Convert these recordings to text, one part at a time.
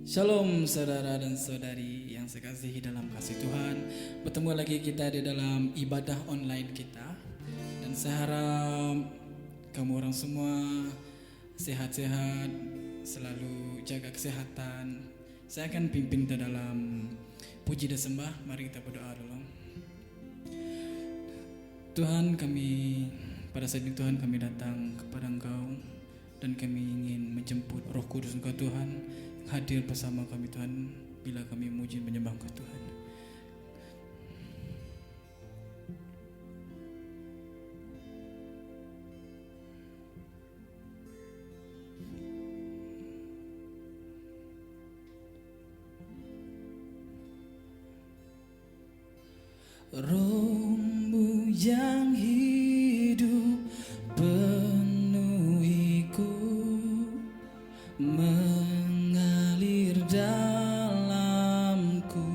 Shalom saudara dan saudari yang saya kasihi dalam kasih Tuhan. Bertemu lagi kita di dalam ibadah online kita. Dan saya harap kamu orang semua sehat-sehat, selalu jaga kesehatan. Saya akan pimpin kita dalam puji dan sembah. Mari kita berdoa dulu. Tuhan, kami pada saat ini Tuhan kami datang kepada Engkau dan kami ingin menjemput Roh Kudus Engkau Tuhan hadir bersama kami Tuhan bila kami memuji menyembah Engkau Tuhan. Roh-Mu yang hidup penuhiku, mengalir dalamku.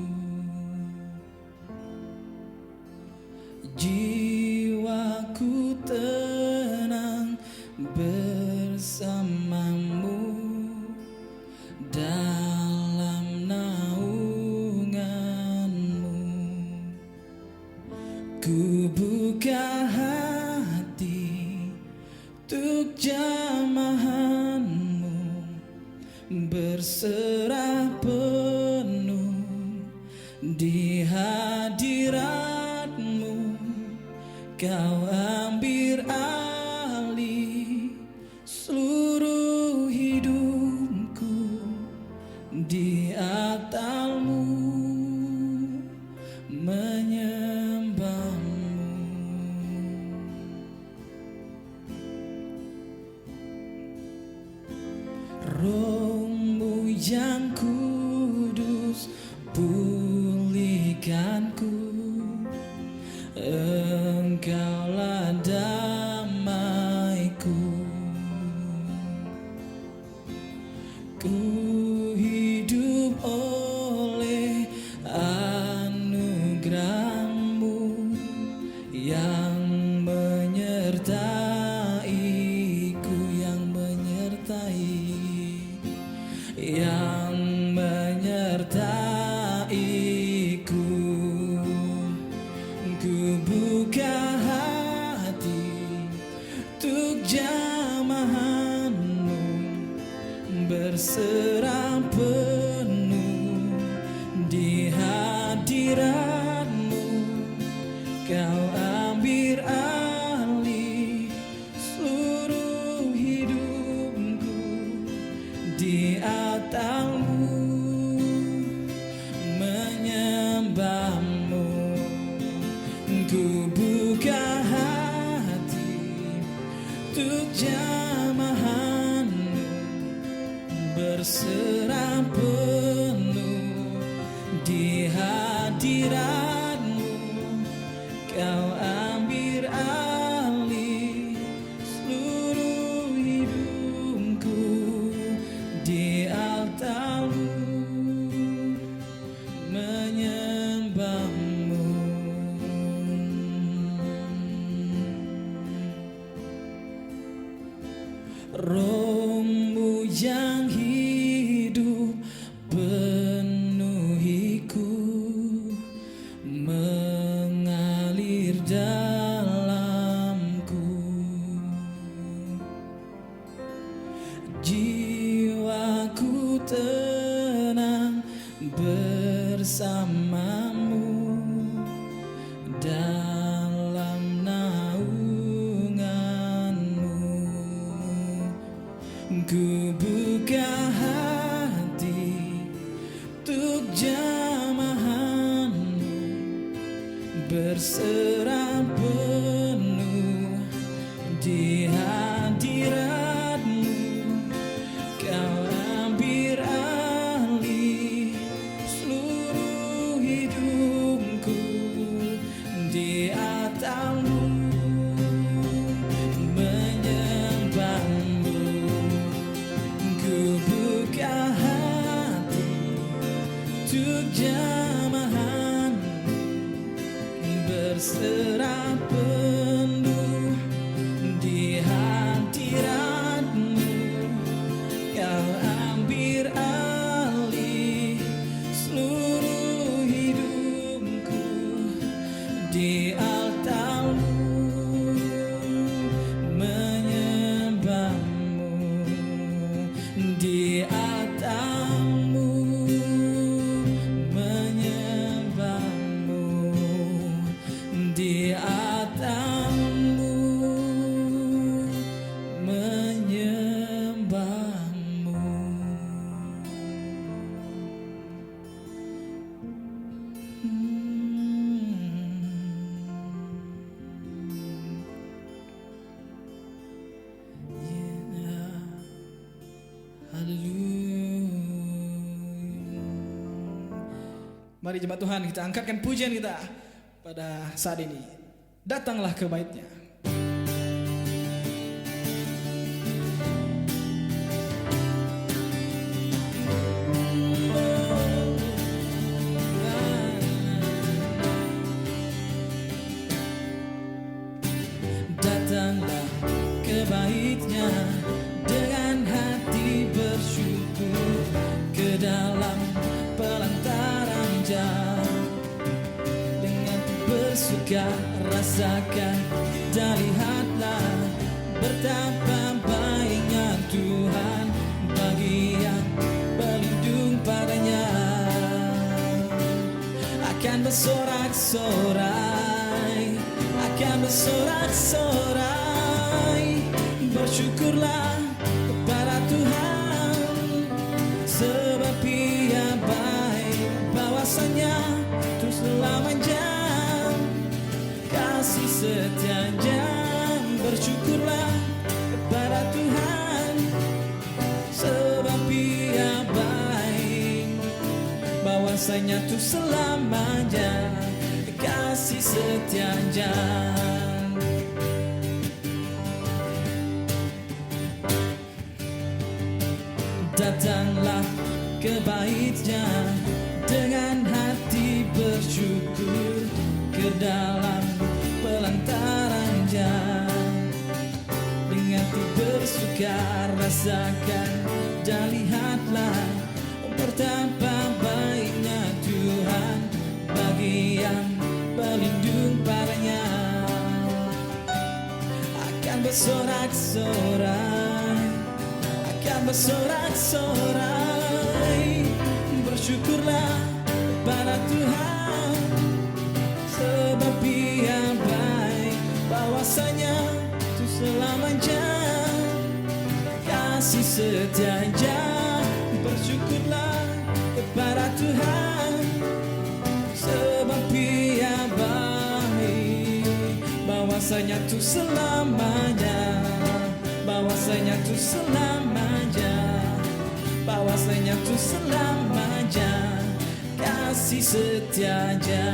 Jiwaku tenang bersamamu dalam naunganmu. Ku buka hati untuk jamahanmu, berserah penuh di hadiratmu. Kau ambil alih seluruh hidupku, di atalmu menyembahmu. Roh-Mu yang kudus pulihkanku, Engkaulah damaiku. Ku hidup oleh anugerah-Mu yang menyertaiku, yang menyertaiku. Ku buka hati untuk jamahanmu, berserah penuh di hadiratmu. Kau ambil alih seluruh hidupku, di atalmu menyembahmu. Ku buka hati untuk jamahanmu, berserah penuh di hadiratmu. Kau ambil alih seluruh hidupku, di altarmu menyembahmu. Roh-Mu yang hidup penuhiku, mengalir dalamku. Jiwaku tenang bersamamu dalam naunganmu. Ku buka hati untuk jamahanmu, berserah penuh di hadiratmu. Kau ambil alih seluruh hidupku, di atalmu menyembahmu. Ku buka hati untuk jamahanmu, berserah penuh di hadiratmu. Kau ambil alih Haleluya. Mari jemaat Tuhan, kita angkatkan pujian kita pada saat ini. Datanglah ke bait-Nya. Datanglah ke bait-Nya dengan hati bersyukur, ke dalam pelantaran jam dengan bersuka rasakan dan lihatlah betapa baiknya Tuhan bagi yang berlindung padanya. Akan bersorak-sorai, akan bersorak-sorai, bersyukurlah kepada Tuhan, sebab Ia baik, bahwasanya terus selamanya kasih setianya. Bersyukurlah kepada Tuhan, sebab Ia baik, bahwasanya terus selamanya kasih setianya. Datanglah ke bait-Nya dengan hati bersyukur, ke dalam pelantaran jam dengan hati bersuka rasakan dan lihatlah betapa baiknya Tuhan bagi yang berlindung padanya. Akan bersorak-sorai, akan bersorak-sorai, bersyukurlah pada Tuhan, sebab Ia baik, bahwasanya itu selamanya kasih setianya. Bersyukurlah kepada Tuhan, sebab Ia baik, bahwasanya itu selamanya, bahwasanya itu selamanya, bahwasanya itu selamanya kasih setianya.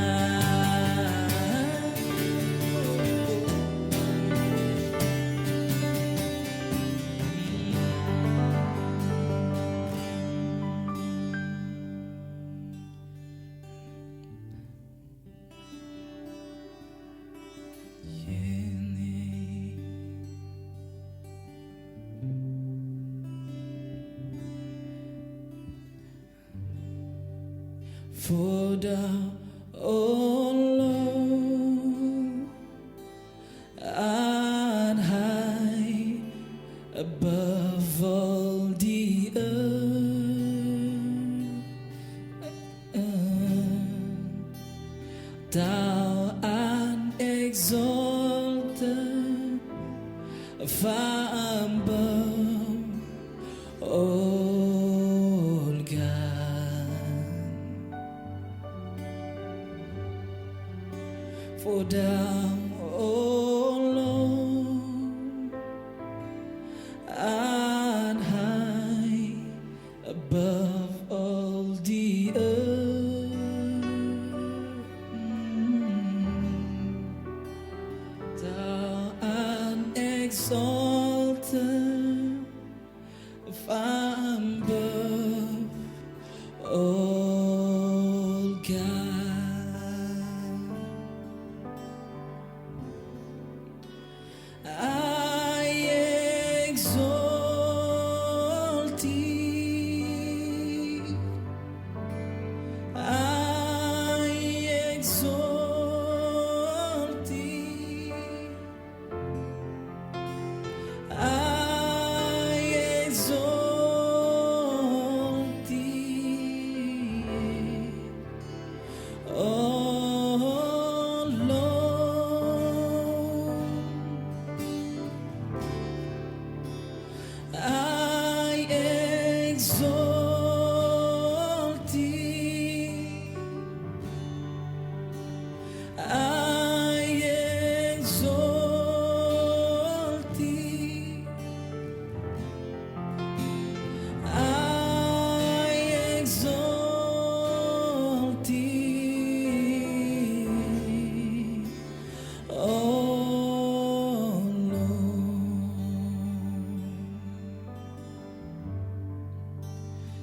For thou, O Lord, art high above all the earth. Thou art exalted far above all God. For thou, O Lord, art high above all the earth. Thou art exalted far above all God.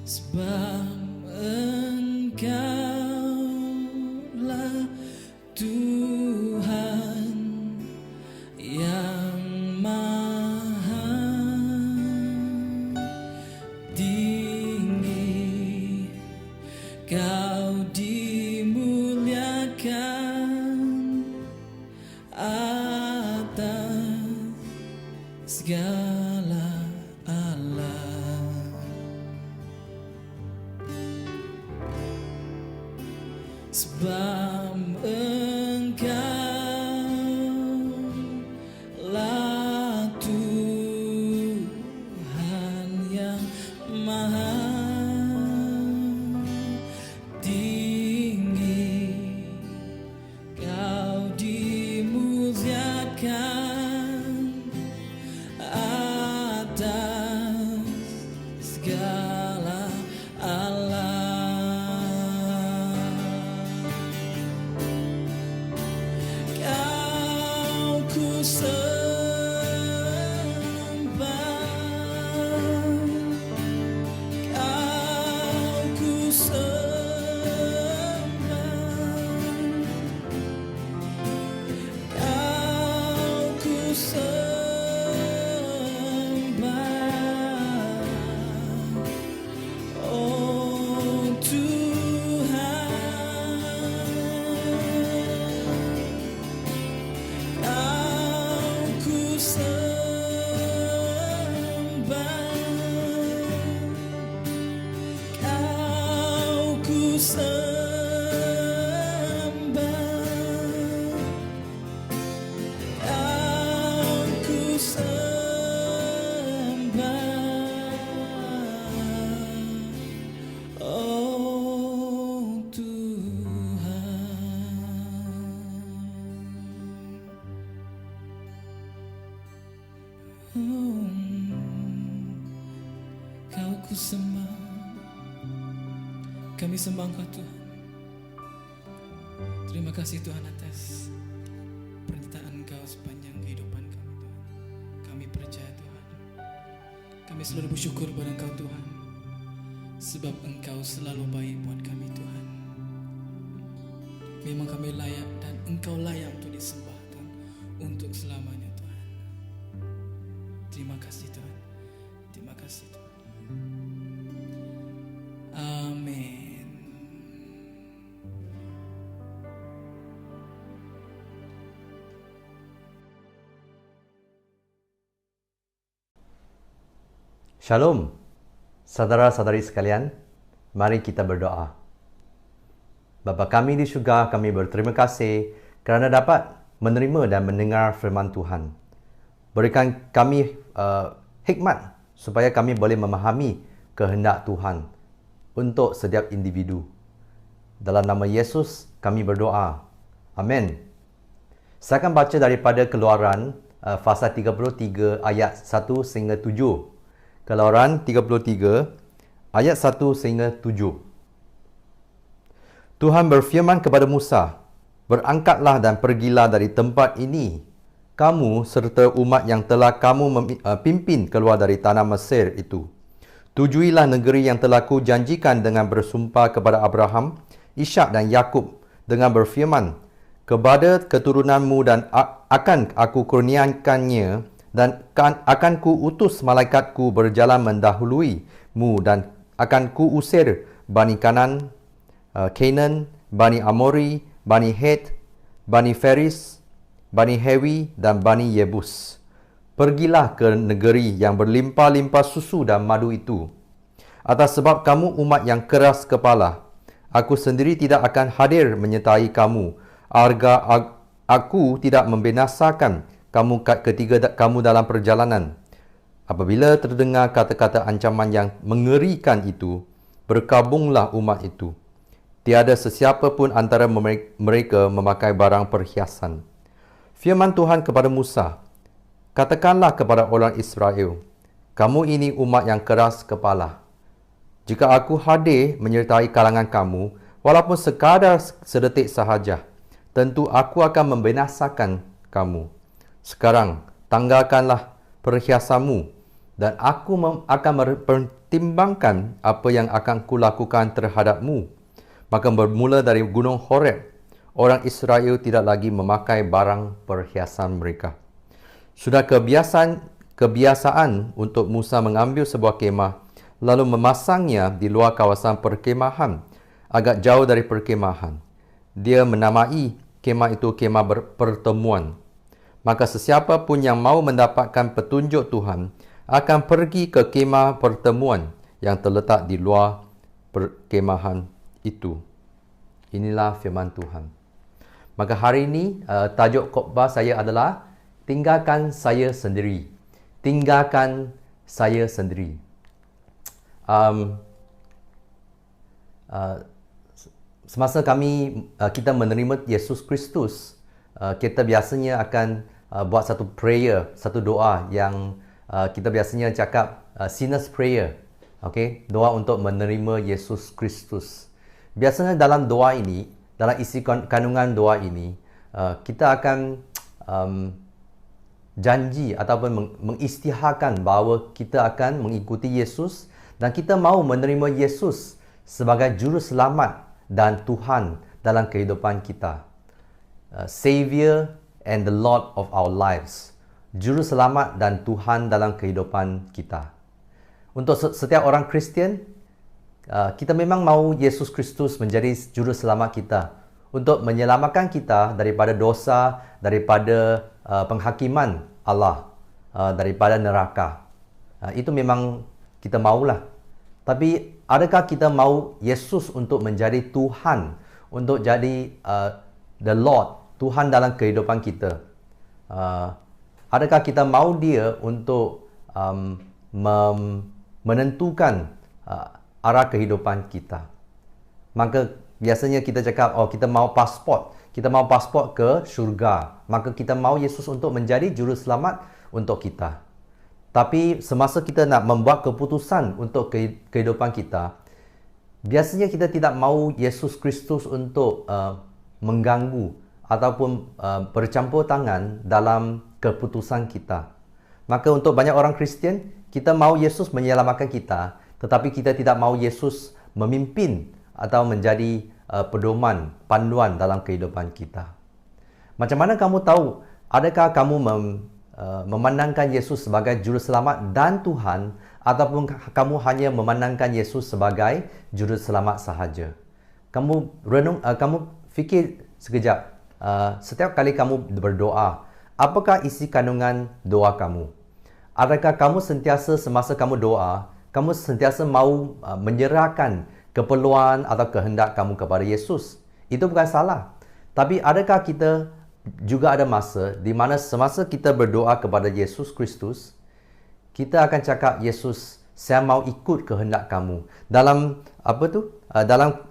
sebab Engkaulah Tuhan yang maha tinggi, Kau dimuliakan atas segala Allah. Sebab Engkaulah Tuhan yang maha tinggi, Kau dimuliakan atas segala Allah. Kau ku sembah, Kau ku sembah, Kau ku sembah, oh Tuhan. Kau ku sembah, Kau ku sembah, Kau ku sembah, oh Tuhan. Kau ku sembah, kami sembah Engkau Tuhan. Terima kasih Tuhan atas penyertaan Engkau sepanjang kehidupan kami Tuhan. Kami percaya Tuhan, kami selalu bersyukur pada Engkau Tuhan, sebab Engkau selalu baik buat kami Tuhan. Memang kami layak dan Engkau layak untuk disembah Tuhan, untuk selamanya Tuhan. Terima kasih Tuhan, terima kasih Tuhan. Amin. Shalom, saudara-saudari sekalian, mari kita berdoa. Bapa kami di syurga, kami berterima kasih kerana dapat menerima dan mendengar firman Tuhan. Berikan kami hikmat supaya kami boleh memahami kehendak Tuhan untuk setiap individu. Dalam nama Yesus kami berdoa. Amin. Saya akan baca daripada Keluaran pasal 33 ayat 1 sehingga 7. Keluaran 33 ayat 1 sehingga 7. Tuhan berfirman kepada Musa, "Berangkatlah dan pergilah dari tempat ini, kamu serta umat yang telah kamu pimpin keluar dari tanah Mesir itu. Tujuilah negeri yang telah kujanjikan dengan bersumpah kepada Abraham, Ishak dan Yakub dengan berfirman, kepada keturunanmu dan akan aku kurniakannya dan akan ku utus malaikatku berjalan mendahuluimu dan akan ku usir Bani Kanan, Canaan, Bani Amori, Bani Het, Bani Feris, Bani Hewi dan Bani Yebus. Pergilah ke negeri yang berlimpah-limpah susu dan madu itu. Atas sebab kamu umat yang keras kepala, aku sendiri tidak akan hadir menyertai kamu. Arga aku tidak membinasakan kamu ketika kamu dalam perjalanan. Apabila terdengar kata-kata ancaman yang mengerikan itu, berkabunglah umat itu. Tiada sesiapa pun antara mereka memakai barang perhiasan. Firman Tuhan kepada Musa, katakanlah kepada orang Israel, kamu ini umat yang keras kepala. Jika aku hadir menyertai kalangan kamu, walaupun sekadar sedetik sahaja, tentu aku akan membinasakan kamu. Sekarang, tanggalkanlah perhiasanmu dan aku akan mempertimbangkan apa yang akan kulakukan terhadapmu. Maka bermula dari Gunung Horeb, orang Israel tidak lagi memakai barang perhiasan mereka. Sudah kebiasaan untuk Musa mengambil sebuah kemah, lalu memasangnya di luar kawasan perkemahan, agak jauh dari perkemahan. Dia menamai kemah itu kemah pertemuan. Maka sesiapa pun yang mau mendapatkan petunjuk Tuhan akan pergi ke kemah pertemuan yang terletak di luar perkemahan itu. Inilah firman Tuhan. Maka hari ini tajuk khotbah saya adalah tinggalkan saya sendiri. Tinggalkan saya sendiri. Semasa kita menerima Yesus Kristus, kita biasanya akan buat satu prayer, satu doa yang kita biasanya cakap sinner's prayer. Okay? Doa untuk menerima Yesus Kristus. Biasanya dalam doa ini, dalam isi kandungan doa ini, kita akan janji ataupun mengisytiharkan bahawa kita akan mengikuti Yesus dan kita mahu menerima Yesus sebagai juru selamat dan Tuhan dalam kehidupan kita. Savior and the Lord of our lives. Juru selamat dan Tuhan dalam kehidupan kita. Untuk setiap orang Kristian, kita memang mahu Yesus Kristus menjadi juru selamat kita untuk menyelamatkan kita daripada dosa, daripada penghakiman Allah, daripada neraka. Itu memang kita maulah. Tapi adakah kita mahu Yesus untuk menjadi Tuhan, untuk jadi the Lord, Tuhan dalam kehidupan kita? Adakah kita mahu dia untuk menentukan arah kehidupan kita? Maka biasanya kita cakap, kita mahu pasport. Kita mahu pasport ke syurga. Maka kita mahu Yesus untuk menjadi juru selamat untuk kita. Tapi semasa kita nak membuat keputusan untuk kehidupan kita, biasanya kita tidak mahu Yesus Kristus untuk mengganggu ataupun bercampur tangan dalam keputusan kita. Maka untuk banyak orang Kristian, kita mahu Yesus menyelamatkan kita, tetapi kita tidak mahu Yesus memimpin atau menjadi pedoman, panduan dalam kehidupan kita. Macam mana kamu tahu, adakah kamu memandangkan Yesus sebagai juru selamat dan Tuhan, ataupun kamu hanya memandangkan Yesus sebagai juru selamat sahaja? Kamu fikir sekejap. Setiap kali kamu berdoa, apakah isi kandungan doa kamu? Adakah kamu sentiasa semasa kamu doa, kamu sentiasa mahu menyerahkan keperluan atau kehendak kamu kepada Yesus? Itu bukan salah. Tapi adakah kita juga ada masa di mana semasa kita berdoa kepada Yesus Kristus, kita akan cakap, Yesus, saya mahu ikut kehendak kamu. Dalam dalam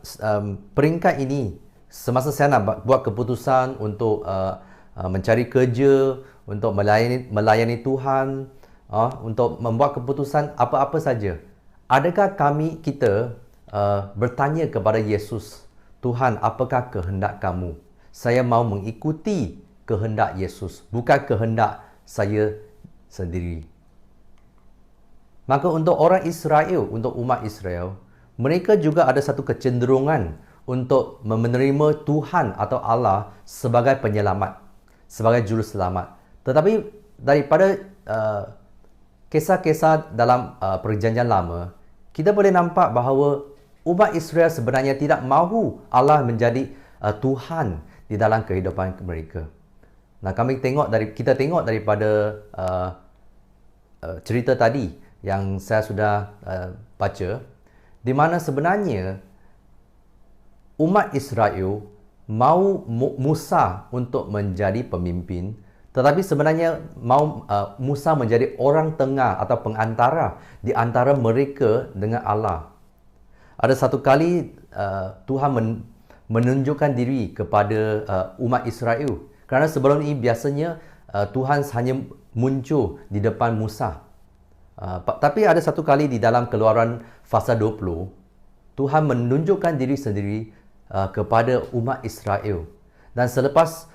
peringkat ini, semasa saya nak buat keputusan untuk mencari kerja, untuk melayani Tuhan, untuk membuat keputusan apa-apa saja, adakah kita bertanya kepada Yesus, Tuhan, apakah kehendak kamu? Saya mahu mengikuti kehendak Yesus, bukan kehendak saya sendiri. Maka untuk orang Israel, untuk umat Israel, mereka juga ada satu kecenderungan untuk menerima Tuhan atau Allah sebagai penyelamat, sebagai juru selamat. Tetapi daripada kisah-kisah dalam Perjanjian Lama, kita boleh nampak bahawa umat Israel sebenarnya tidak mahu Allah menjadi Tuhan di dalam kehidupan mereka. Nah, kita tengok daripada cerita tadi yang saya sudah baca, di mana sebenarnya umat Israel mahu Musa untuk menjadi pemimpin, tetapi sebenarnya mahu Musa menjadi orang tengah atau pengantara di antara mereka dengan Allah. Ada satu kali Tuhan menunjukkan diri kepada umat Israel. Kerana sebelum ini biasanya Tuhan hanya muncul di depan Musa. Tapi ada satu kali di dalam Keluaran pasal 20, Tuhan menunjukkan diri sendiri kepada umat Israel. Dan selepas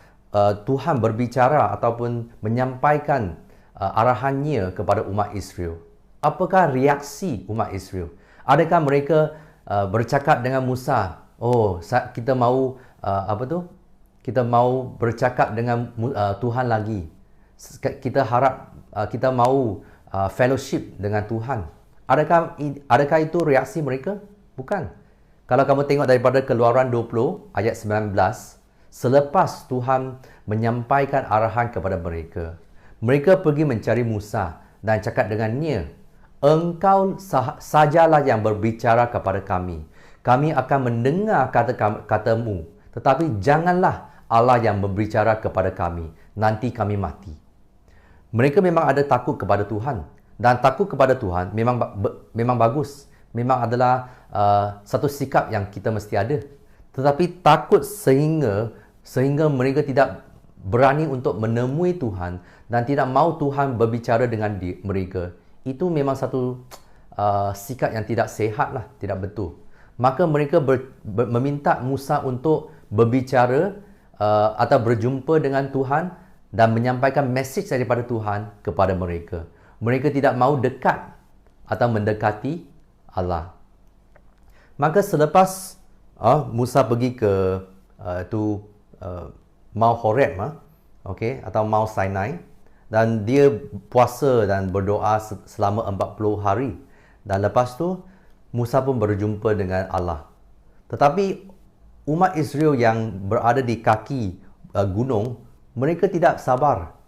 Tuhan berbicara ataupun menyampaikan arahannya kepada umat Israel, Apakah reaksi umat Israel? Adakah mereka bercakap dengan Musa, "Oh, kita mahu Kita mau bercakap dengan Tuhan lagi. Kita harap kita mahu fellowship dengan Tuhan." Adakah itu reaksi mereka? Bukan. Kalau kamu tengok daripada Keluaran 20 ayat 19, selepas Tuhan menyampaikan arahan kepada mereka, mereka pergi mencari Musa dan cakap dengannya, "Engkau sajalah yang berbicara kepada kami. Kami akan mendengar kata-katamu, tetapi janganlah Allah yang berbicara kepada kami. Nanti kami mati." Mereka memang ada takut kepada Tuhan. Dan takut kepada Tuhan memang bagus. Memang adalah satu sikap yang kita mesti ada. Tetapi takut sehingga mereka tidak berani untuk menemui Tuhan dan tidak mahu Tuhan berbicara dengan mereka. Itu memang satu sikap yang tidak sehat lah, tidak betul. Maka mereka meminta Musa untuk berbicara atau berjumpa dengan Tuhan dan menyampaikan mesej daripada Tuhan kepada mereka. Mereka tidak mahu dekat atau mendekati Allah. Maka selepas Musa pergi ke Mount Horeb, atau Mount Sinai, dan dia puasa dan berdoa selama 40 hari. Dan lepas tu Musa pun berjumpa dengan Allah. Tetapi umat Israel yang berada di kaki gunung, mereka tidak sabar.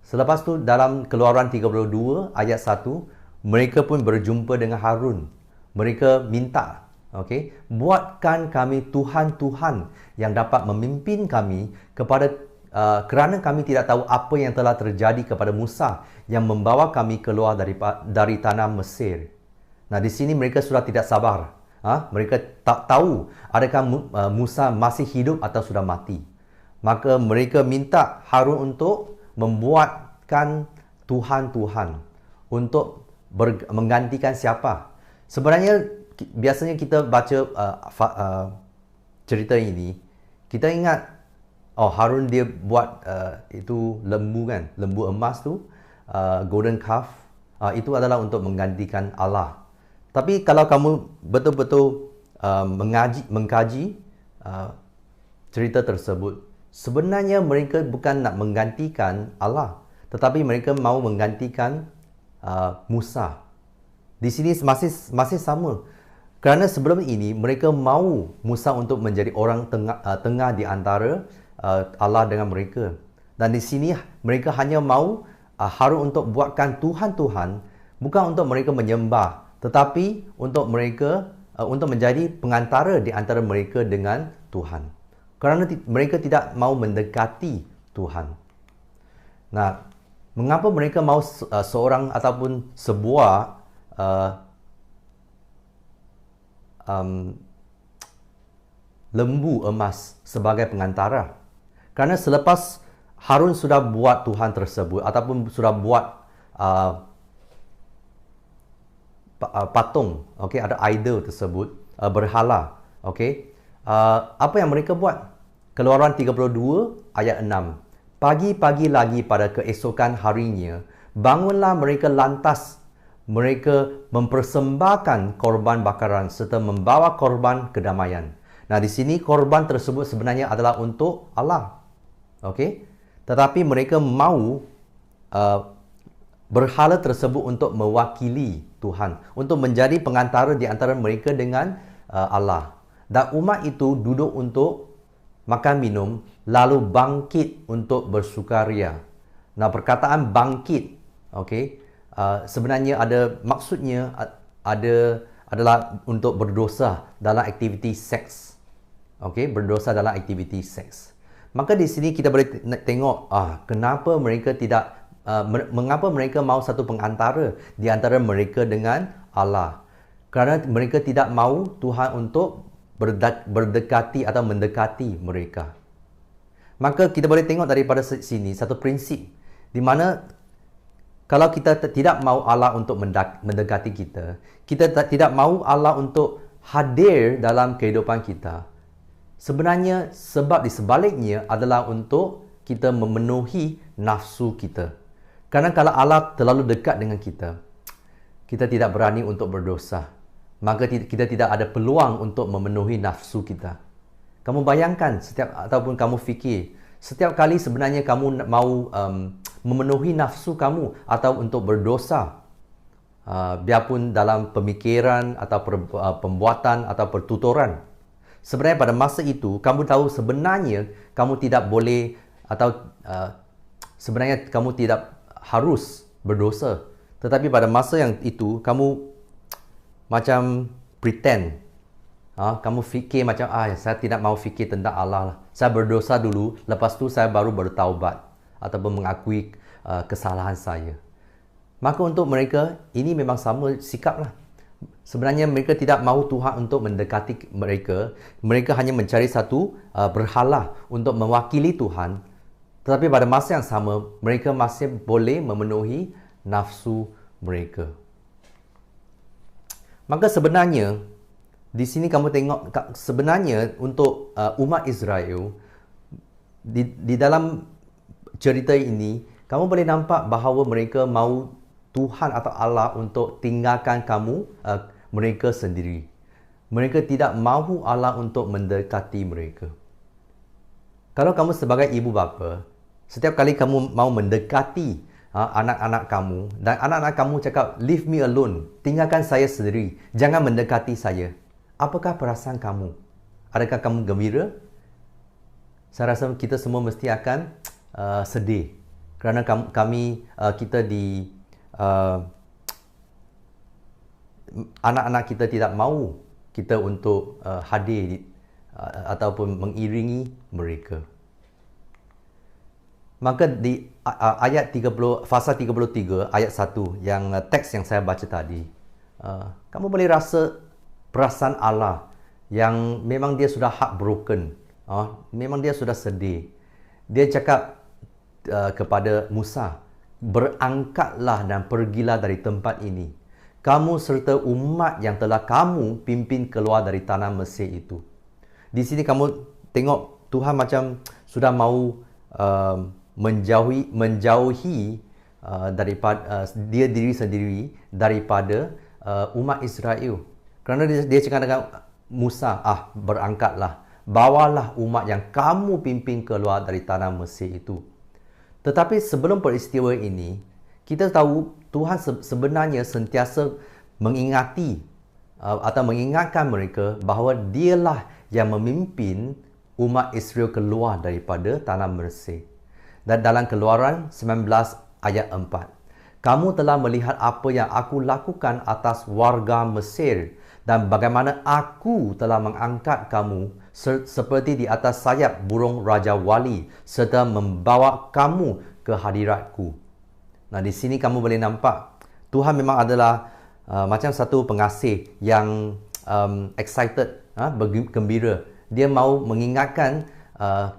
Selepas tu dalam Keluaran 32 ayat 1, mereka pun berjumpa dengan Harun. Mereka minta, buatkan kami Tuhan-Tuhan yang dapat memimpin kami kerana kami tidak tahu apa yang telah terjadi kepada Musa yang membawa kami keluar dari tanah Mesir. Nah, di sini mereka sudah tidak sabar. Mereka tak tahu adakah Musa masih hidup atau sudah mati. Maka mereka minta Harun untuk membuatkan Tuhan-Tuhan untuk menggantikan siapa. Sebenarnya biasanya kita baca cerita ini, kita ingat Harun dia buat itu lembu kan, lembu emas tu, golden calf, itu adalah untuk menggantikan Allah. Tapi kalau kamu betul-betul mengkaji cerita tersebut, sebenarnya mereka bukan nak menggantikan Allah, tetapi mereka mahu menggantikan Musa. Di sini masih sama. Kerana sebelum ini mereka mahu Musa untuk menjadi orang tengah di antara Allah dengan mereka. Dan di sini mereka hanya mahu Harun untuk buatkan Tuhan-Tuhan, bukan untuk mereka menyembah, tetapi untuk menjadi pengantara di antara mereka dengan Tuhan. Kerana mereka tidak mahu mendekati Tuhan. Nah, mengapa mereka mahu seorang ataupun sebuah lembu emas sebagai pengantara? Kerana selepas Harun sudah buat Tuhan tersebut ataupun sudah buat patung, ada idol tersebut, berhala, apa yang mereka buat? Keluaran 32 ayat 6. Pagi-pagi lagi pada keesokan harinya, bangunlah mereka lantas. Mereka mempersembahkan korban bakaran serta membawa korban kedamaian. Nah, di sini korban tersebut sebenarnya adalah untuk Allah. Tetapi mereka mahu berhala tersebut untuk mewakili Tuhan, untuk menjadi pengantara di antara mereka dengan Allah. Dan umat itu duduk untuk makan minum, lalu bangkit untuk bersukaria. Nah, perkataan bangkit, sebenarnya maksudnya adalah untuk berdosa dalam aktiviti seks. Berdosa dalam aktiviti seks. Maka di sini kita boleh tengok kenapa mengapa mereka mahu satu pengantara di antara mereka dengan Allah. Kerana mereka tidak mahu Tuhan untuk berdekati atau mendekati mereka. Maka kita boleh tengok daripada sini satu prinsip di mana kalau kita tidak mahu Allah untuk mendekati kita, kita tidak mahu Allah untuk hadir dalam kehidupan kita, sebenarnya sebab di sebaliknya adalah untuk kita memenuhi nafsu kita. Kerana kalau Allah terlalu dekat dengan kita, kita tidak berani untuk berdosa. Maka kita tidak ada peluang untuk memenuhi nafsu kita. Kamu bayangkan ataupun kamu fikir, setiap kali sebenarnya kamu mau memenuhi nafsu kamu atau untuk berdosa, biarpun dalam pemikiran atau pembuatan atau pertuturan, sebenarnya pada masa itu kamu tahu sebenarnya kamu tidak boleh atau sebenarnya kamu tidak harus berdosa. Tetapi pada masa yang itu kamu macam pretend. Kamu fikir macam, saya tidak mau fikir tentang Allah lah. Saya berdosa dulu, lepas tu saya baru bertaubat ataupun mengakui kesalahan saya. Maka untuk mereka, ini memang sama sikap lah. Sebenarnya mereka tidak mahu Tuhan untuk mendekati mereka. Mereka hanya mencari satu berhala untuk mewakili Tuhan. Tetapi pada masa yang sama, mereka masih boleh memenuhi nafsu mereka. Maka sebenarnya, di sini kamu tengok, sebenarnya untuk umat Israel, di dalam cerita ini, kamu boleh nampak bahawa mereka mahu Tuhan atau Allah untuk tinggalkan mereka sendiri. Mereka tidak mahu Allah untuk mendekati mereka. Kalau kamu sebagai ibu bapa, setiap kali kamu mau mendekati anak-anak kamu dan anak-anak kamu cakap, leave me alone, tinggalkan saya sendiri, jangan mendekati saya. Apakah perasaan kamu? Adakah kamu gembira? Saya rasa kita semua mesti akan sedih kerana kita anak-anak kita tidak mahu kita untuk hadir ataupun mengiringi mereka. Maka di ayat 30, fasa 33 ayat 1 yang teks yang saya baca tadi, kamu boleh rasa perasaan Allah yang memang dia sudah heartbroken, memang dia sudah sedih. Dia cakap kepada Musa, berangkatlah dan pergilah dari tempat ini, kamu serta umat yang telah kamu pimpin keluar dari tanah Mesir itu. Di sini kamu tengok Tuhan macam sudah mahu menjauhi daripada dia diri sendiri daripada umat Israel. Kerana dia cakap dengan Musa, berangkatlah, bawalah umat yang kamu pimpin keluar dari tanah Mesir itu. Tetapi sebelum peristiwa ini, kita tahu Tuhan sebenarnya sentiasa mengingati atau mengingatkan mereka bahawa dialah yang memimpin umat Israel keluar daripada tanah Mesir. Dan dalam Keluaran 19 ayat 4, kamu telah melihat apa yang aku lakukan atas warga Mesir dan bagaimana aku telah mengangkat kamu seperti di atas sayap burung Raja Wali serta membawa kamu ke hadiratku. Nah, di sini kamu boleh nampak Tuhan memang adalah macam satu pengasih yang excited, bergembira. Dia mahu mengingatkan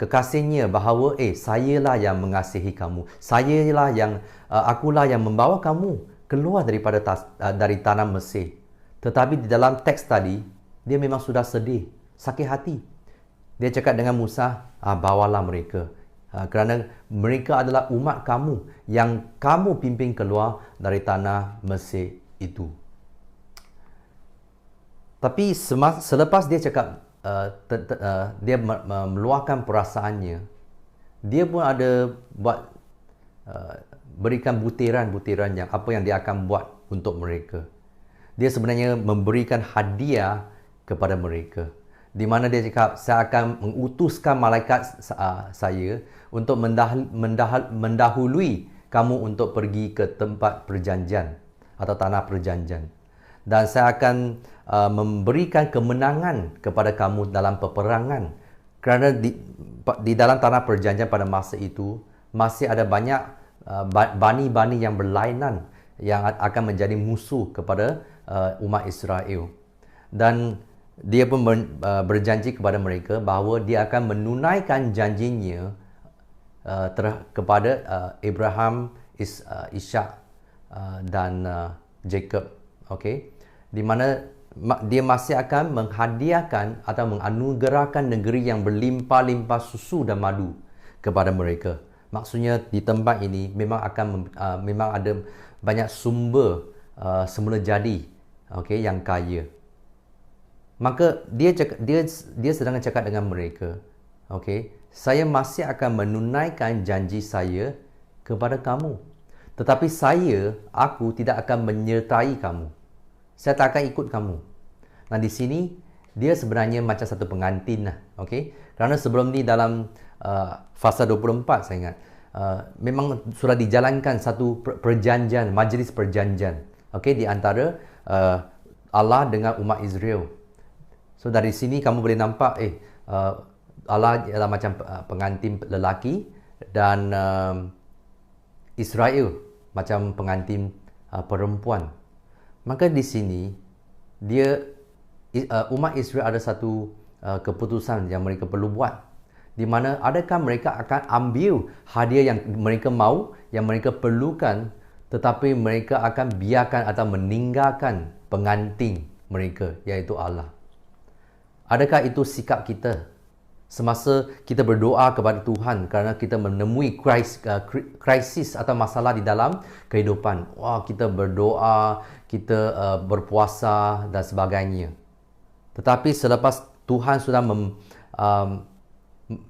kekasihnya bahawa sayalah yang mengasihi kamu. Sayalah yang akulah yang membawa kamu keluar dari tanah Mesir. Tetapi di dalam teks tadi, dia memang sudah sedih, sakit hati. Dia cakap dengan Musa, bawalah mereka. Kerana mereka adalah umat kamu yang kamu pimpin keluar dari tanah Mesir itu. Tapi selepas dia cakap, dia meluahkan perasaannya, dia pun ada berikan butiran-butiran apa yang dia akan buat untuk mereka. Dia sebenarnya memberikan hadiah kepada mereka, di mana dia cakap, saya akan mengutuskan malaikat saya untuk mendahului kamu untuk pergi ke tempat perjanjian atau tanah perjanjian. Dan saya akan memberikan kemenangan kepada kamu dalam peperangan. Kerana di dalam tanah perjanjian pada masa itu, masih ada banyak bani-bani yang berlainan yang akan menjadi musuh kepada umat Israel. Dan dia pun berjanji kepada mereka bahawa dia akan menunaikan janjinya kepada Abraham, Ishak dan Jacob. Okay? Di mana dia masih akan menghadiahkan atau menganugerahkan negeri yang berlimpah-limpah susu dan madu kepada mereka. Maksudnya di tempat ini memang ada banyak sumber semula jadi, okey, yang kaya. Maka dia sedang cakap dengan mereka, okey, saya masih akan menunaikan janji saya kepada kamu. Tetapi aku tidak akan menyertai kamu. Saya tak akan ikut kamu. Nah, di sini dia sebenarnya macam satu pengantin lah, okey? Kerana sebelum ni dalam fasa 24 saya ingat, memang sudah dijalankan satu perjanjian, majlis perjanjian, okey, di antara Allah dengan umat Israel. So dari sini kamu boleh nampak Allah ialah macam pengantin lelaki dan Israel macam pengantin perempuan. Maka di sini umat Israel ada satu keputusan yang mereka perlu buat, di mana adakah mereka akan ambil hadiah yang mereka mahu, yang mereka perlukan, tetapi mereka akan biarkan atau meninggalkan pengantin mereka, iaitu Allah. Adakah itu sikap kita semasa kita berdoa kepada Tuhan kerana kita menemui krisis atau masalah di dalam kehidupan? Wah, kita berdoa, kita berpuasa dan sebagainya. Tetapi selepas Tuhan sudah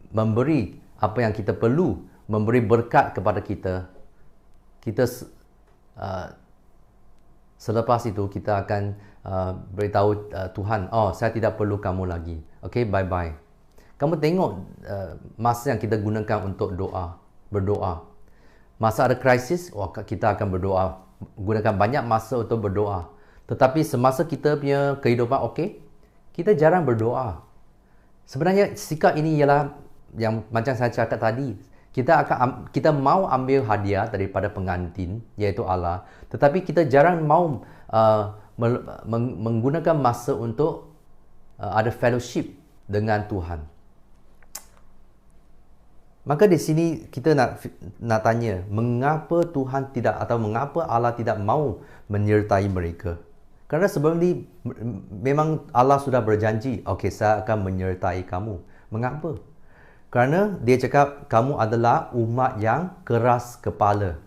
memberi apa yang kita perlu, memberi berkat kepada kita, selepas itu kita akan beritahu Tuhan, saya tidak perlu kamu lagi. Okay, bye-bye. Kamu tengok masa yang kita gunakan untuk berdoa. Masa ada krisis, kita akan berdoa. Gunakan banyak masa untuk berdoa. Tetapi semasa kita punya kehidupan kita jarang berdoa. Sebenarnya sikap ini ialah yang macam saya cakap tadi. Kita mau ambil hadiah daripada pengantin, iaitu Allah. Tetapi kita jarang mau menggunakan masa untuk ada fellowship dengan Tuhan. Maka di sini kita nak tanya, mengapa Tuhan tidak, atau mengapa Allah tidak mau menyertai mereka? Kerana sebelum ni memang Allah sudah berjanji, saya akan menyertai kamu. Mengapa? Kerana dia cakap kamu adalah umat yang keras kepala.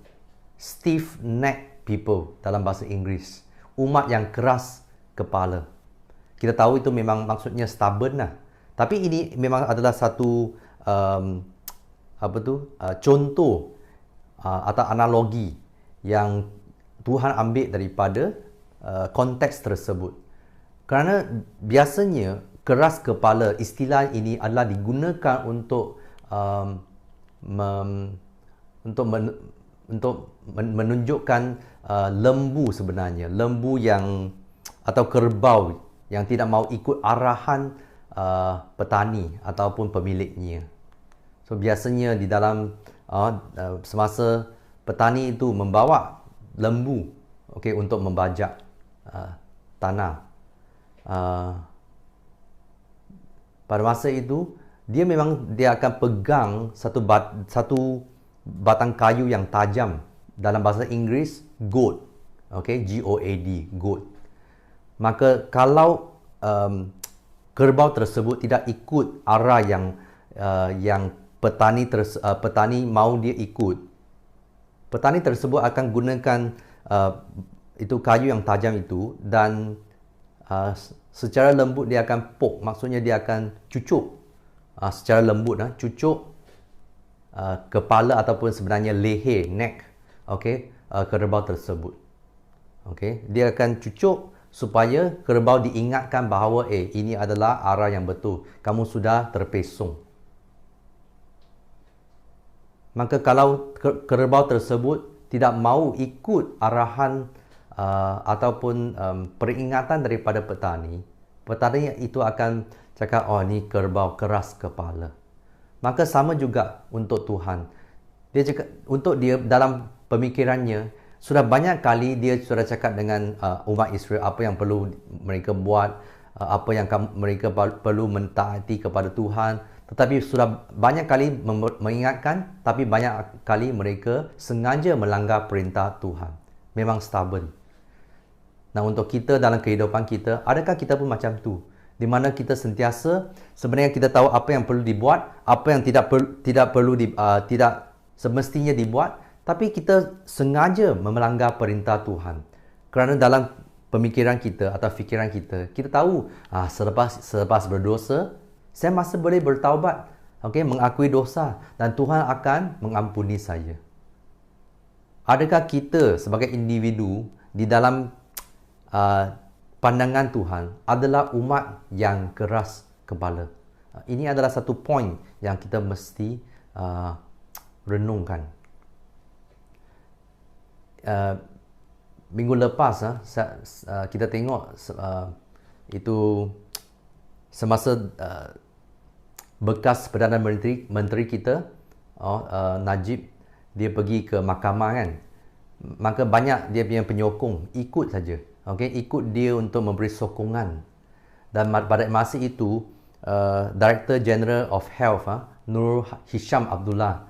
Stiff neck people dalam bahasa Inggeris. Umat yang keras kepala. Kita tahu itu memang maksudnya stubborn lah. Tapi ini memang adalah satu contoh atau analogi yang Tuhan ambil daripada konteks tersebut. Kerana biasanya keras kepala, istilah ini adalah digunakan untuk menunjukkan lembu sebenarnya, lembu yang atau kerbau yang tidak mahu ikut arahan petani ataupun pemiliknya. So biasanya di dalam semasa petani itu membawa lembu untuk membajak tanah. Pada masa itu dia akan pegang satu batang kayu yang tajam. Dalam bahasa Inggeris, goad. G-O-A-D, goad. Maka kalau kerbau tersebut tidak ikut arah yang petani mahu dia ikut, petani tersebut akan gunakan itu kayu yang tajam itu dan secara lembut dia akan poke, maksudnya dia akan cucuk secara lembut, cucuk kepala ataupun sebenarnya leher, neck, kerbau tersebut. Dia akan cucuk supaya kerbau diingatkan bahawa ini adalah arah yang betul, kamu sudah terpesong. Maka kalau kerbau tersebut tidak mahu ikut arahan ataupun peringatan daripada petani itu akan cakap, ni kerbau keras kepala. Maka sama juga untuk Tuhan. Dia cakap, untuk dia dalam pemikirannya, sudah banyak kali dia sudah cakap dengan umat Israel apa yang perlu mereka buat, apa yang mereka perlu mentaati kepada Tuhan. Tetapi sudah banyak kali mengingatkan, tapi banyak kali mereka sengaja melanggar perintah Tuhan. Memang stubborn. Nah, untuk kita dalam kehidupan kita, adakah kita pun macam tu? Di mana kita sentiasa sebenarnya kita tahu apa yang perlu dibuat, apa yang tidak semestinya dibuat, tapi kita sengaja melanggar perintah Tuhan. Kerana dalam pemikiran kita atau fikiran kita, kita tahu selepas berdosa, saya masih boleh bertaubat, mengakui dosa dan Tuhan akan mengampuni saya. Adakah kita sebagai individu di dalam pandangan Tuhan adalah umat yang keras kepala? Ini adalah satu poin yang kita mesti renungkan. Minggu lepas kita tengok itu semasa bekas Perdana Menteri kita Najib, dia pergi ke mahkamah kan, maka banyak dia punya penyokong ikut saja, ikut dia untuk memberi sokongan. Dan pada masa itu Director General of Health Nur Hisham Abdullah,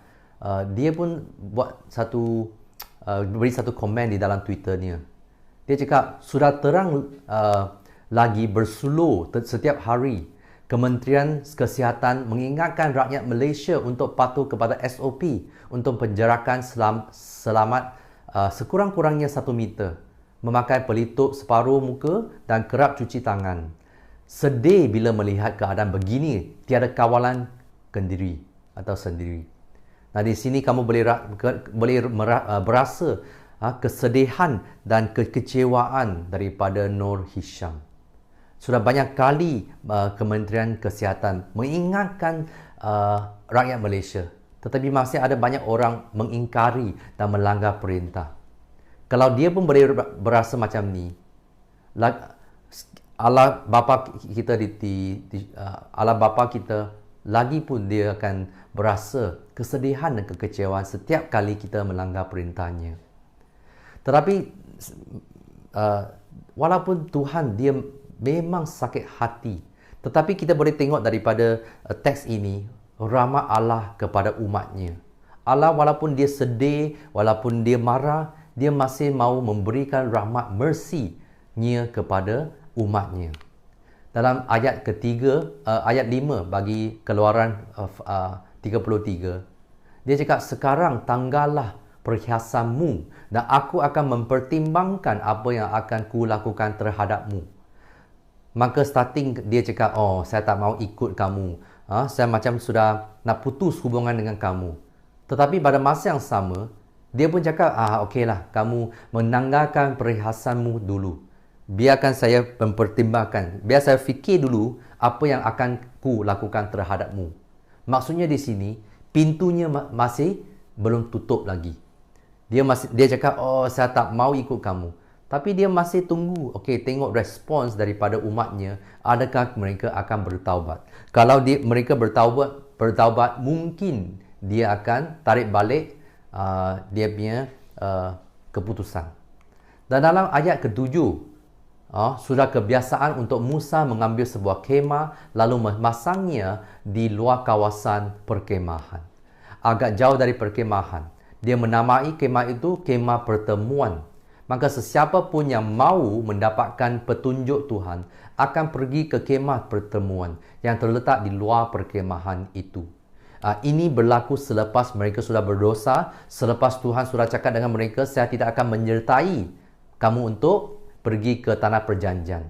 dia pun buat beri satu komen di dalam Twitternya. Dia cakap sudah terang lagi bersuluh setiap hari Kementerian Kesihatan mengingatkan rakyat Malaysia untuk patuh kepada SOP untuk penjarakan selamat sekurang-kurangnya 1 meter, memakai pelitup separuh muka dan kerap cuci tangan. Sedih bila melihat keadaan begini, tiada kawalan sendiri. Nah, di sini kamu boleh berasa kesedihan dan kekecewaan daripada Nur Hisham. Sudah banyak kali Kementerian Kesihatan mengingatkan rakyat Malaysia, tetapi masih ada banyak orang mengingkari dan melanggar perintah. Kalau dia pun boleh berasa macam ni, Allah Bapa kita Allah Bapa kita lagi pun dia akan berasa kesedihan dan kekecewaan setiap kali kita melanggar perintahnya. Tetapi walaupun Tuhan dia memang sakit hati, tetapi kita boleh tengok daripada teks ini rahmat Allah kepada umatnya. Allah walaupun dia sedih, walaupun dia marah, dia masih mahu memberikan rahmat mercy-Nya kepada umatnya. Dalam ayat ketiga, ayat 5 bagi Keluaran 33, dia cakap, sekarang tanggallah perhiasanmu dan aku akan mempertimbangkan apa yang akan ku lakukan terhadapmu. Maka starting dia cakap, saya tak mahu ikut kamu, saya macam sudah nak putus hubungan dengan kamu. Tetapi pada masa yang sama, dia pun cakap, okeylah, kamu menanggalkan perhiasanmu dulu. Biarkan saya mempertimbangkan, biar saya fikir dulu apa yang akan ku lakukan terhadapmu. Maksudnya di sini, pintunya masih belum tutup lagi. Dia cakap, saya tak mau ikut kamu. Tapi dia masih tunggu, tengok respons daripada umatnya, adakah mereka akan bertaubat. Kalau mereka bertaubat, mungkin dia akan tarik balik dia punya keputusan. Dan dalam ayat ke-7, sudah kebiasaan untuk Musa mengambil sebuah kemah lalu memasangnya di luar kawasan perkemahan, agak jauh dari perkemahan. Dia menamai kemah itu kemah pertemuan. Maka sesiapa pun yang mahu mendapatkan petunjuk Tuhan akan pergi ke kemah pertemuan yang terletak di luar perkemahan itu. Ini berlaku selepas mereka sudah berdosa, selepas Tuhan sudah cakap dengan mereka, saya tidak akan menyertai kamu untuk pergi ke tanah perjanjian.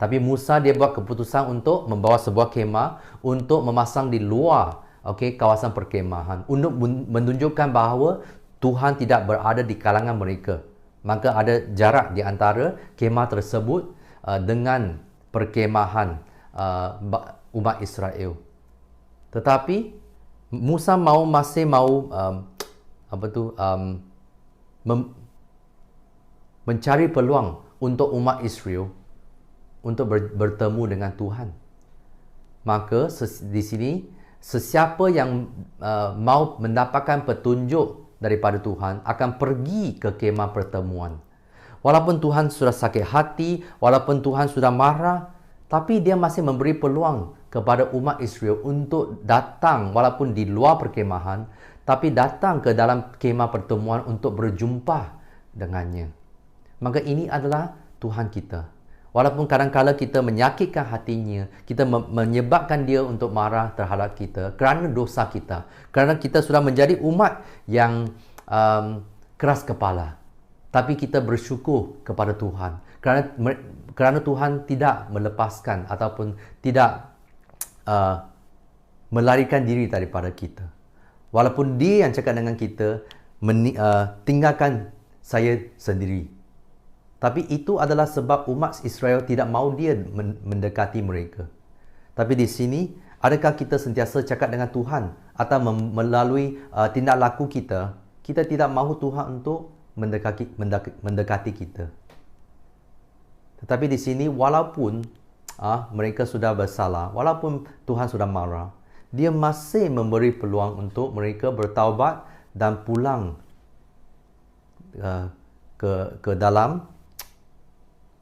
Tapi Musa dia buat keputusan untuk membawa sebuah kemah untuk memasang di luar kawasan perkemahan untuk menunjukkan bahawa Tuhan tidak berada di kalangan mereka. Maka ada jarak di antara kemah tersebut dengan perkemahan umat Israel. Tetapi Musa masih mahu mencari peluang untuk umat Israel untuk bertemu dengan Tuhan. Maka di sini sesiapa yang mahu mendapatkan petunjuk daripada Tuhan akan pergi ke kemah pertemuan. Walaupun Tuhan sudah sakit hati, walaupun Tuhan sudah marah, tapi dia masih memberi peluang kepada umat Israel untuk datang walaupun di luar perkemahan, tapi datang ke dalam kemah pertemuan untuk berjumpa dengannya. Maka ini adalah Tuhan kita. Walaupun kadang-kadang kita menyakitkan hatinya, kita menyebabkan dia untuk marah terhadap kita kerana dosa kita, kerana kita sudah menjadi umat yang keras kepala. Tapi kita bersyukur kepada Tuhan kerana Tuhan tidak melepaskan ataupun tidak melarikan diri daripada kita. Walaupun Dia yang cakap dengan kita, tinggalkan saya sendiri. Tapi itu adalah sebab umat Israel tidak mahu Dia mendekati mereka. Tapi di sini, adakah kita sentiasa cakap dengan Tuhan atau melalui tindak laku kita, kita tidak mahu Tuhan untuk mendekati kita. Tetapi di sini, walaupun mereka sudah bersalah, walaupun Tuhan sudah marah, Dia masih memberi peluang untuk mereka bertaubat dan pulang ke dalam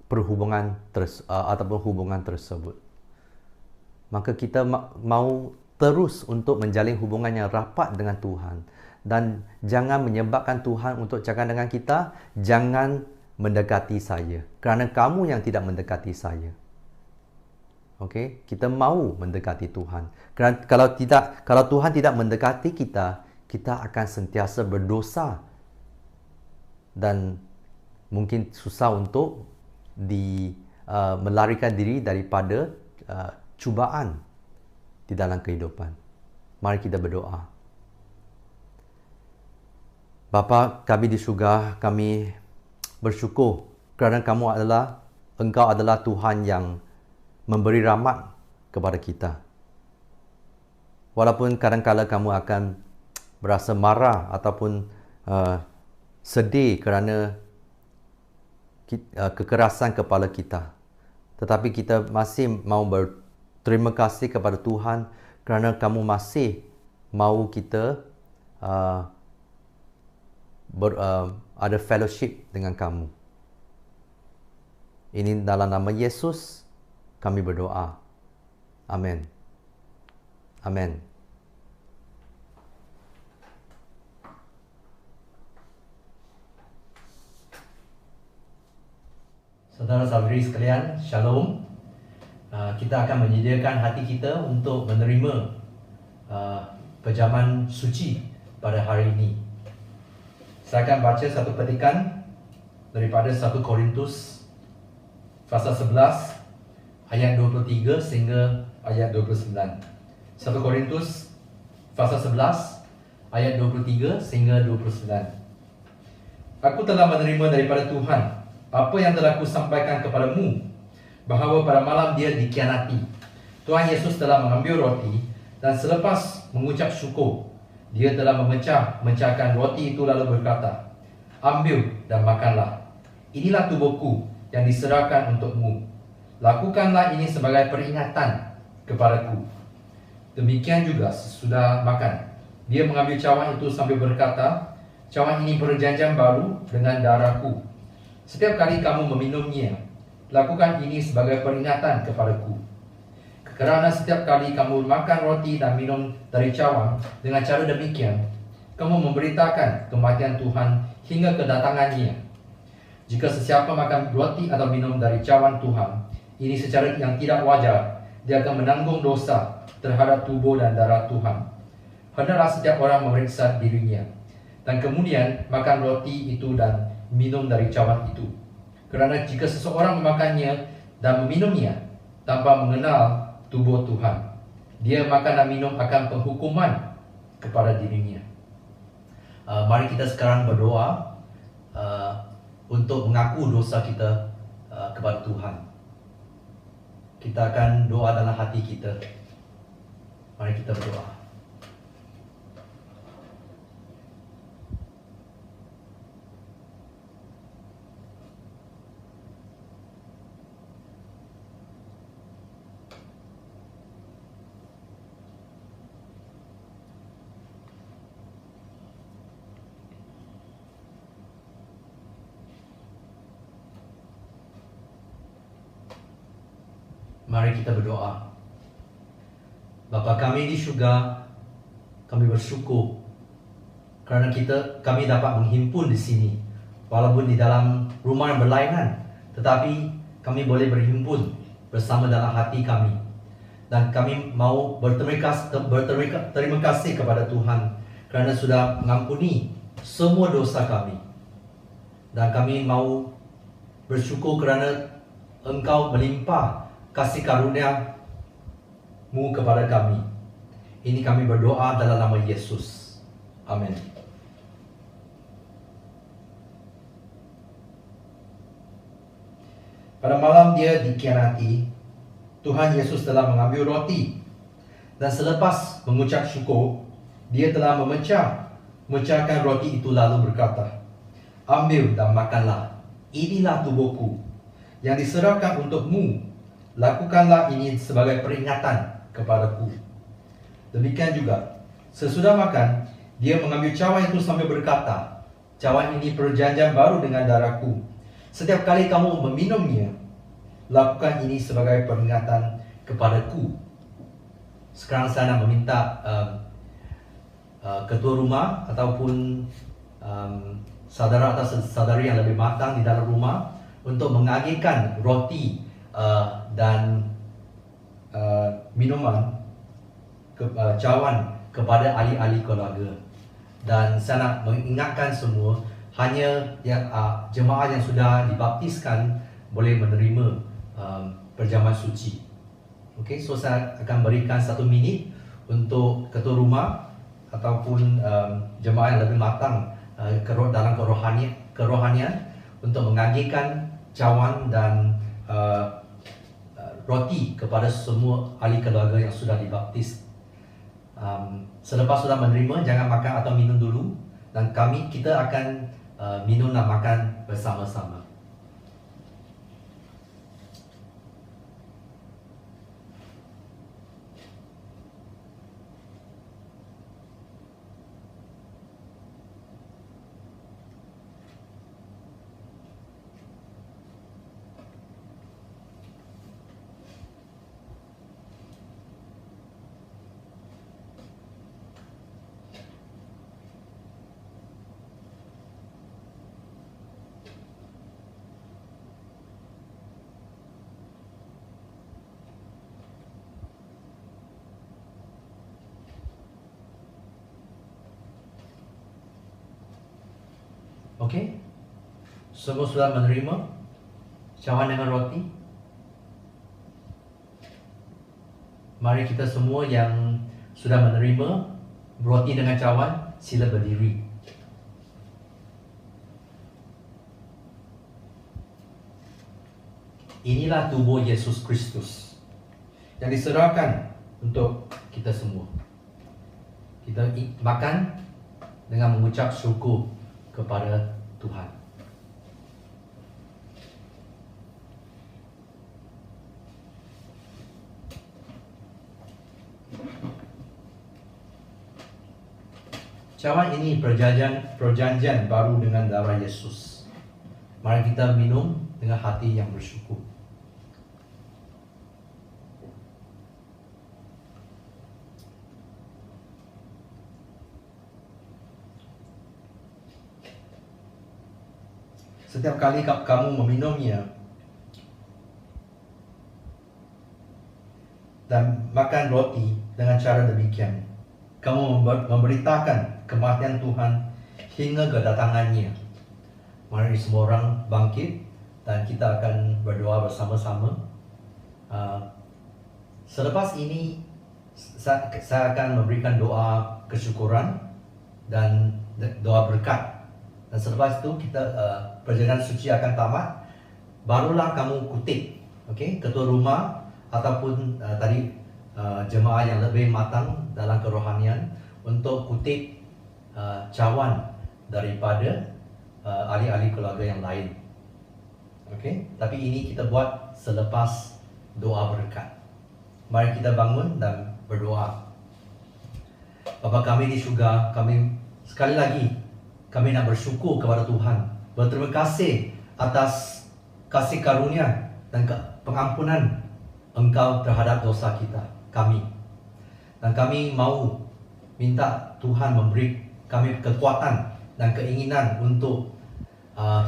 perhubungan ataupun hubungan tersebut. Maka kita mau terus untuk menjalin hubungan yang rapat dengan Tuhan, dan jangan menyebabkan Tuhan untuk cakap dengan kita, jangan mendekati saya, kerana kamu yang tidak mendekati saya. Okey, kita mahu mendekati Tuhan. Kerana kalau Tuhan tidak mendekati kita, kita akan sentiasa berdosa dan mungkin susah untuk melarikan diri daripada cubaan di dalam kehidupan. Mari kita berdoa. Bapa kami di syurga, kami bersyukur kerana Engkau adalah Tuhan yang memberi rahmat kepada kita. Walaupun kadang-kala kamu akan berasa marah ataupun sedih kerana kekerasan kepala kita, tetapi kita masih mahu berterima kasih kepada Tuhan kerana kamu masih mahu kita ada fellowship dengan kamu. Ini dalam nama Yesus kami berdoa. Amin. Amin. Saudara-saudari sekalian, Shalom. Kita akan menyediakan hati kita untuk menerima perjamuan suci pada hari ini. Saya akan baca satu petikan daripada 1 Korintus pasal 11 ayat 23 sehingga ayat 29. 1 Korintus pasal 11 ayat 23 sehingga 29. Aku telah menerima daripada Tuhan apa yang telah kusampaikan kepadamu, bahawa pada malam Dia dikhianati, Tuhan Yesus telah mengambil roti, dan selepas mengucap syukur, Dia telah memecahkan roti itu lalu berkata, "Ambil dan makanlah. Inilah tubuhku yang diserahkan untukmu. Lakukanlah ini sebagai peringatan kepadaku." Demikian juga sesudah makan, Dia mengambil cawan itu sambil berkata, "Cawan ini perjanjian baru dengan darahku. Setiap kali kamu meminumnya, lakukan ini sebagai peringatan kepadaku. Kerana setiap kali kamu makan roti dan minum dari cawan, dengan cara demikian, kamu memberitakan kematian Tuhan hingga kedatangannya. Jika sesiapa makan roti atau minum dari cawan Tuhan, ini secara yang tidak wajar, dia akan menanggung dosa terhadap tubuh dan darah Tuhan. Hendaklah setiap orang memeriksa dirinya, dan kemudian makan roti itu dan minum dari cawan itu. Kerana jika seseorang memakannya dan meminumnya tanpa mengenal tubuh Tuhan, dia makan dan minum akan penghukuman kepada dirinya." Mari kita sekarang berdoa untuk mengaku dosa kita kepada Tuhan. Kita akan doa dalam hati kita. Mari kita berdoa. Mari kita berdoa. Bapa kami di syurga, kami bersyukur kerana kami dapat menghimpun di sini, walaupun di dalam rumah yang berlainan, tetapi kami boleh berhimpun bersama dalam hati kami. Dan kami mau berterima kasih kepada Tuhan kerana sudah mengampuni semua dosa kami. Dan kami mau bersyukur kerana Engkau melimpah kasih karunia-Mu kepada kami. Ini kami berdoa dalam nama Yesus. Amin. Pada malam dia dikhianati, Tuhan Yesus telah mengambil roti dan selepas mengucap syukur, dia telah memecahkan roti itu lalu berkata, "Ambil dan makanlah. Inilah tubuhku yang diserahkan untukmu. Lakukanlah ini sebagai peringatan kepadaku." Demikian juga, sesudah makan, dia mengambil cawan itu sambil berkata, "Cawan ini perjanjian baru dengan darahku. Setiap kali kamu meminumnya, lakukan ini sebagai peringatan kepadaku." Sekarang saya nak meminta ketua rumah ataupun saudara atau saudari yang lebih matang di dalam rumah untuk mengagihkan roti dan minuman cawan kepada ahli-ahli keluarga. Dan saya nak mengingatkan semua, hanya jemaah yang sudah dibaptiskan boleh menerima perjamuan suci. Okey, so saya akan berikan 1 minit untuk ketua rumah ataupun jemaah yang lebih matang dalam kerohanian untuk mengagihkan cawan dan roti kepada semua ahli keluarga yang sudah dibaptis. Selepas sudah menerima, jangan makan atau minum dulu, dan kita akan minum dan makan bersama-sama. Okey, semua sudah menerima cawan dengan roti. Mari kita semua yang sudah menerima roti dengan cawan, sila berdiri. Inilah tubuh Yesus Kristus yang diserahkan untuk kita semua. Kita makan dengan mengucap syukur kepada Tuhan. Cawan ini perjanjian baru dengan darah Yesus. Mari kita minum dengan hati yang bersyukur. Setiap kali kamu meminumnya dan makan roti dengan cara demikian, kamu memberitakan kematian Tuhan hingga kedatangannya. Mari semua orang bangkit dan kita akan berdoa bersama-sama. Selepas ini saya akan memberikan doa kesyukuran dan doa berkat. Dan selepas itu perjalanan suci akan tamat. Barulah kamu kutip, okey, ketua rumah ataupun jemaah yang lebih matang dalam kerohanian untuk kutip cawan daripada ahli-ahli keluarga yang lain. Okey, tapi ini kita buat selepas doa berkat. Mari kita bangun dan berdoa. Bapa kami di syurga, sekali lagi kami nak bersyukur kepada Tuhan. Berterima kasih atas kasih karunia dan pengampunan Engkau terhadap dosa kami. Dan kami mau minta Tuhan memberi kami kekuatan dan keinginan untuk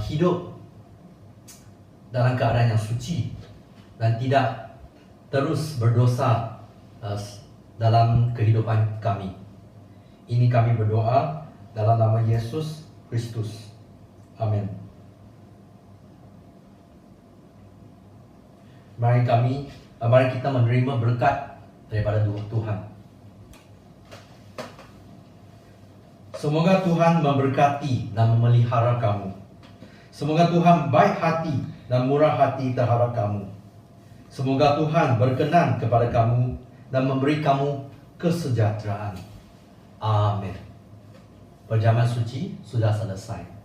hidup dalam keadaan yang suci dan tidak terus berdosa dalam kehidupan kami. Ini kami berdoa dalam nama Yesus Kristus. Amin. Mari kita menerima berkat daripada Tuhan. Semoga Tuhan memberkati dan memelihara kamu. Semoga Tuhan baik hati dan murah hati terhadap kamu. Semoga Tuhan berkenan kepada kamu dan memberi kamu kesejahteraan. Amin. Perjamuan suci sudah selesai.